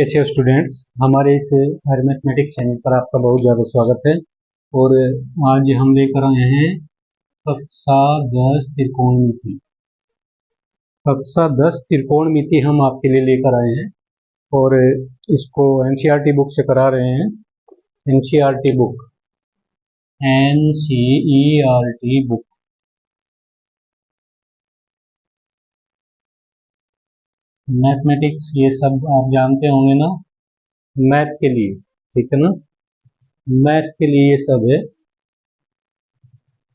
कैसे हो स्टूडेंट्स। हमारे इस अरिथमेटिक चैनल पर आपका बहुत ज़्यादा स्वागत है। और आज हम लेकर आए हैं कक्षा 10 त्रिकोणमिति। कक्षा 10 त्रिकोणमिति हम आपके लिए लेकर आए हैं और इसको एनसीईआरटी बुक से करा रहे हैं। NCERT book, NCERT book. Mathematics ये सब आप जानते होंगे ना, मैथ के लिए, ठीक है ना, मैथ के लिए ये सब है।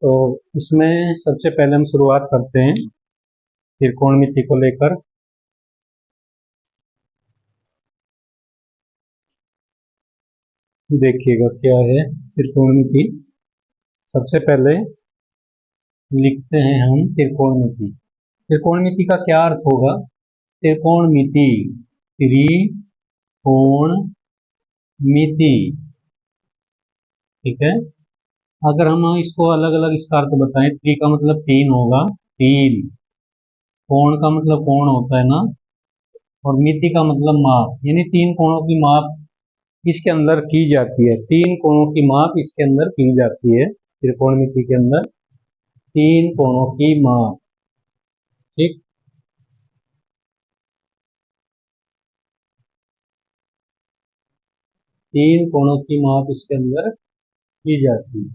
तो इसमें सबसे पहले हम शुरुआत करते हैं त्रिकोणमिति को लेकर। देखिएगा क्या है त्रिकोणमिति। सबसे पहले लिखते हैं हम त्रिकोणमिति। त्रिकोणमिति का क्या अर्थ होगा? त्रिकोणमिति, त्रिकोणमिति, ठीक है। अगर हम इसको अलग अलग इसका अर्थ बताएं, त्रि का मतलब तीन होगा, तीन। कोण का मतलब कोण होता है ना, और मिति का मतलब माप, यानी तीन कोणों की माप इसके अंदर की जाती है। तीन कोणों की माप इसके अंदर की जाती है। त्रिकोणमिति के अंदर तीन कोणों की माप, ठीक। तीन कोणों की माप इसके अंदर की जाती है,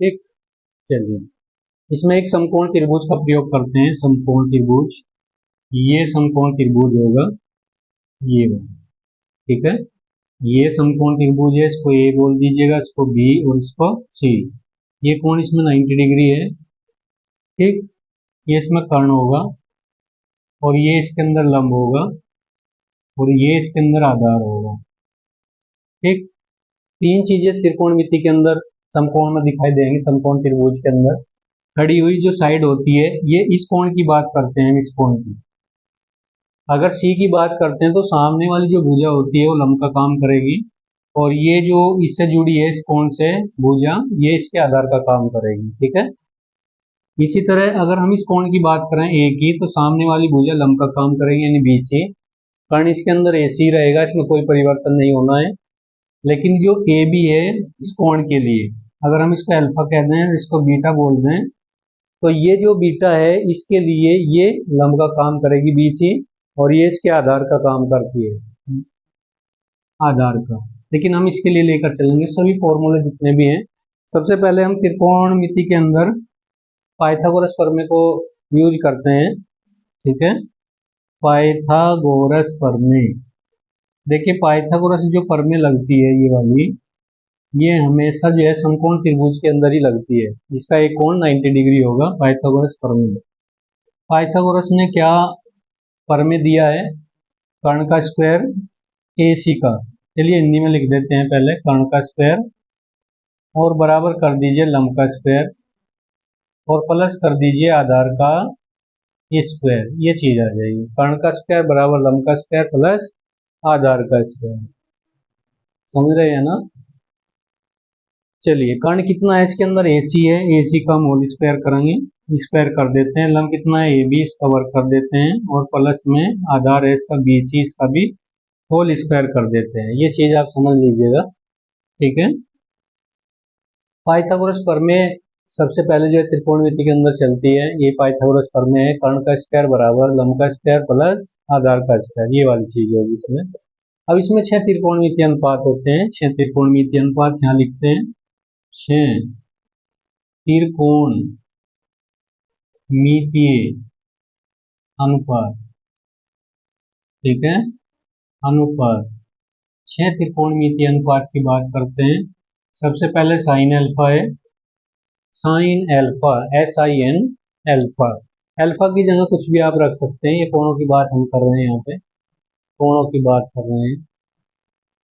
ठीक। चलिए, इसमें एक समकोण त्रिभुज का प्रयोग करते हैं। समकोण त्रिभुज, ये समकोण त्रिभुज होगा, ये होगा, ठीक है। ये समकोण त्रिभुज है, इसको ए बोल दीजिएगा, इसको बी और इसको सी। ये कोण इसमें 90 डिग्री है, ठीक। ये इसमें कर्ण होगा और ये इसके अंदर लंब होगा और ये इसके अंदर आधार होगा, ठीक। तीन चीजें त्रिकोणमिति के अंदर समकोण में दिखाई देंगी। समकोण त्रिभुज के अंदर खड़ी हुई जो साइड होती है, ये इस कोण की बात करते हैं, इस कोण की। अगर सी की बात करते हैं तो सामने वाली जो भुजा होती है वो लंब का काम करेगी, और ये जो इससे जुड़ी है इस कोण से भुजा, ये इसके आधार का काम करेगी, ठीक है। इसी तरह अगर हम इस कोण की बात करें ए की, तो सामने वाली भुजा लंब का काम करेगी, यानी बी सी। कर्ण इसके अंदर ए सी रहेगा, इसमें कोई परिवर्तन नहीं होना है। लेकिन जो ए बी है इस कोण के लिए, अगर हम इसको अल्फा कह दें, इसको बीटा बोल दें, तो ये जो बीटा है इसके लिए ये लंब का काम करेगी बी सी, और ये इसके आधार का काम करती है, आधार का। लेकिन हम इसके लिए लेकर चलेंगे सभी फॉर्मूले जितने भी हैं। सबसे पहले हम त्रिकोणमिति के अंदर पाइथागोरस प्रमेय को यूज करते हैं, ठीक है। पाइथागोरस प्रमेय, देखिए पाइथागोरस जो प्रमेय लगती है ये वाली, ये हमेशा जो है समकोण त्रिभुज के अंदर ही लगती है। इसका एक कोण 90 डिग्री होगा, पाइथागोरस प्रमेय। पाइथागोरस ने क्या प्रमेय दिया है? कर्ण का स्क्वायर ए सी का। चलिए हिंदी में लिख देते हैं पहले, कर्ण का स्क्वायर और बराबर कर दीजिए लंब का स्क्वायर और प्लस कर दीजिए आधार का स्क्वायर। ये चीज आ जाएगी, कर्ण का स्क्वायर बराबर लंब का स्क्वायर प्लस आधार का स्क्वायर। समझ रहे हैं ना? चलिए, कर्ण कितना है इसके अंदर? एसी है, एसी का हम होल स्क्वायर करेंगे, स्क्वायर कर देते हैं। लंब कितना है? ए बी, इसका वर्ग कर देते हैं, और प्लस में आधार है इसका बी सी, इसका भी होल स्क्वायर कर देते हैं। ये चीज आप समझ लीजिएगा, ठीक है। पाइथागोरस प्रमेय सबसे पहले जो है त्रिकोणमिति के अंदर चलती है। ये पाइथागोरस प्रमेय है, कर्ण का स्क्वायर बराबर लंब का स्क्वायर प्लस आधार का स्क्वायर, ये वाली चीज होगी इसमें। अब इसमें 6 त्रिकोणमितीय अनुपात होते हैं। 6 त्रिकोणमितीय अनुपात यहाँ लिखते हैं, 6 त्रिकोणमितीय अनुपात, ठीक है, अनुपात। 6 त्रिकोणमितीय अनुपात की बात करते हैं। सबसे पहले साइन अल्फा है, sine alpha, SIN alpha. Alpha की जगह कुछ भी आप रख सकते हैं, ये कोणों की बात हम कर रहे हैं, यहाँ पे कोणों की बात कर रहे हैं,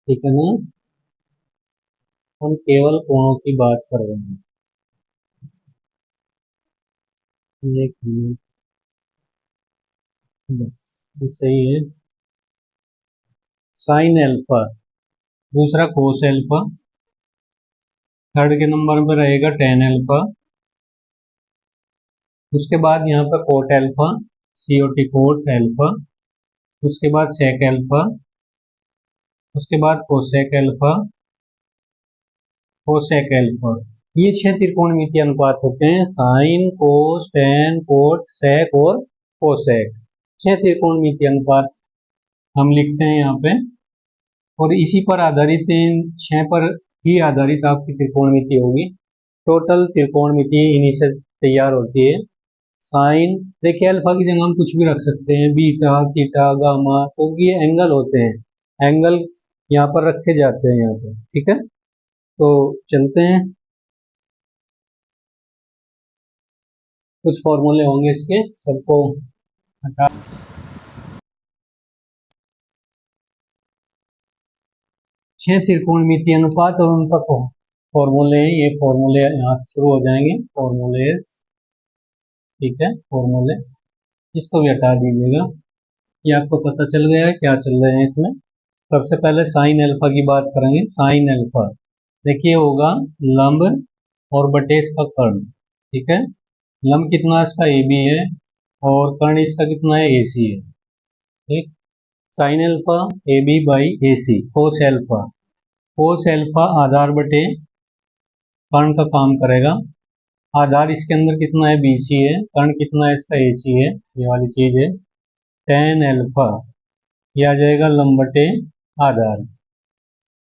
ठीक है ना, हम केवल कोणों की बात कर रहे हैं। एक मिनट, बस ये सही है। साइन अल्फा, दूसरा कोस अल्फा, थर्ड के नंबर पर रहेगा टेन अल्फा, उसके बाद यहाँ पर coat alpha, COT coat alpha, उसके बाद सेक एल्फा, उसके बाद कोसेक एल्फा, कोसेक एल्फा। ये 6 त्रिकोणमितीय अनुपात होते हैं, साइन, कोस, टेन, कोट, सेक और कोसेक। 6 त्रिकोणमितीय अनुपात हम लिखते हैं यहाँ पे, और इसी पर आधारित, इन 6 पर ही आधारित आपकी त्रिकोणमिति होगी। टोटल त्रिकोणमिति इन्हीं से तैयार होती है। साइन, देखिए अल्फा की जगह हम कुछ भी रख सकते हैं, बीटा, थीटा, गामा, क्योंकि ये एंगल होते हैं, एंगल यहाँ पर रखे जाते हैं यहाँ पे, ठीक है। तो चलते हैं, कुछ फॉर्मूले होंगे इसके, सबको हटा। 6 त्रिकोणमितीय अनुपात और उनका फॉर्मूले हैं, ये फॉर्मूले यहाँ से शुरू हो जाएंगे, फॉर्मूले, ठीक है, फॉर्मूले, इसको भी हटा दीजिएगा। ये आपको पता चल गया है क्या चल रहे हैं इसमें। सबसे पहले साइन अल्फा की बात करेंगे। साइन अल्फा देखिए होगा लंब और बटे इसका कर्ण, ठीक है। लंब कितना इसका ए बी है और कर्ण इसका कितना है ए सी है, ठीक। Sine alpha A B by A C. Cos alpha, cos alpha आधार बटे कर्ण का काम करेगा। आधार इसके अंदर कितना है बी सी है, कर्ण कितना है इसका ए सी है, ये वाली चीज है। टेन एल्फा ये आ जाएगा लंब बटे आधार,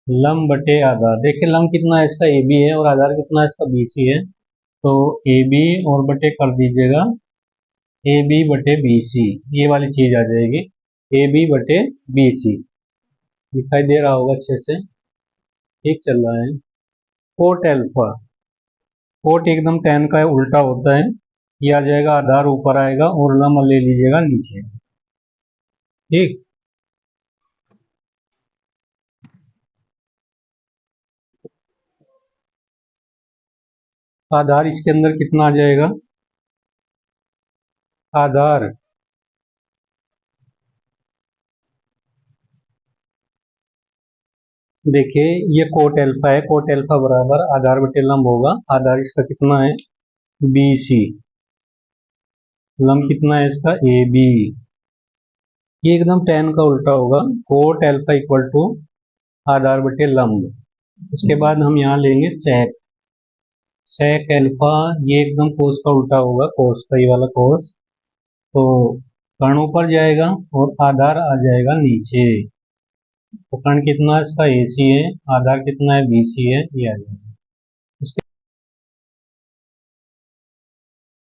लंब बटे आधार। देखिए लंब कितना है इसका ए बी है और आधार कितना है इसका बी सी है, तो ए बी और बटे कर दीजिएगा ए बी बटे बी सी, ये वाली चीज आ जाएगी ए बी बटे बी सी। दिखाई दे रहा होगा अच्छे से, ठीक चल रहा है। कोट एल्फा, कोट एकदम टेन का उल्टा होता है, ये आ जाएगा आधार ऊपर आएगा और लंब ले लीजिएगा नीचे, ठीक। आधार इसके अंदर कितना आ जाएगा, आधार देखिए ये कोट एल्फा है, कोट एल्फा बराबर आधार बटे लंब होगा। आधार इसका कितना है बी सी, लंब कितना है इसका ए बी, ये एकदम टेन का उल्टा होगा। कोट एल्फा इक्वल टू आधार बटे लंब। उसके बाद हम यहाँ लेंगे सेक, सेक एल्फा, ये एकदम कोस का उल्टा होगा, कोस का ये वाला कोस, तो कर्ण ऊपर जाएगा और आधार आ जाएगा नीचे। तो कर्ण कितना है इसका ए सी है, आधार कितना है बी सी है, ये आ जाएगा।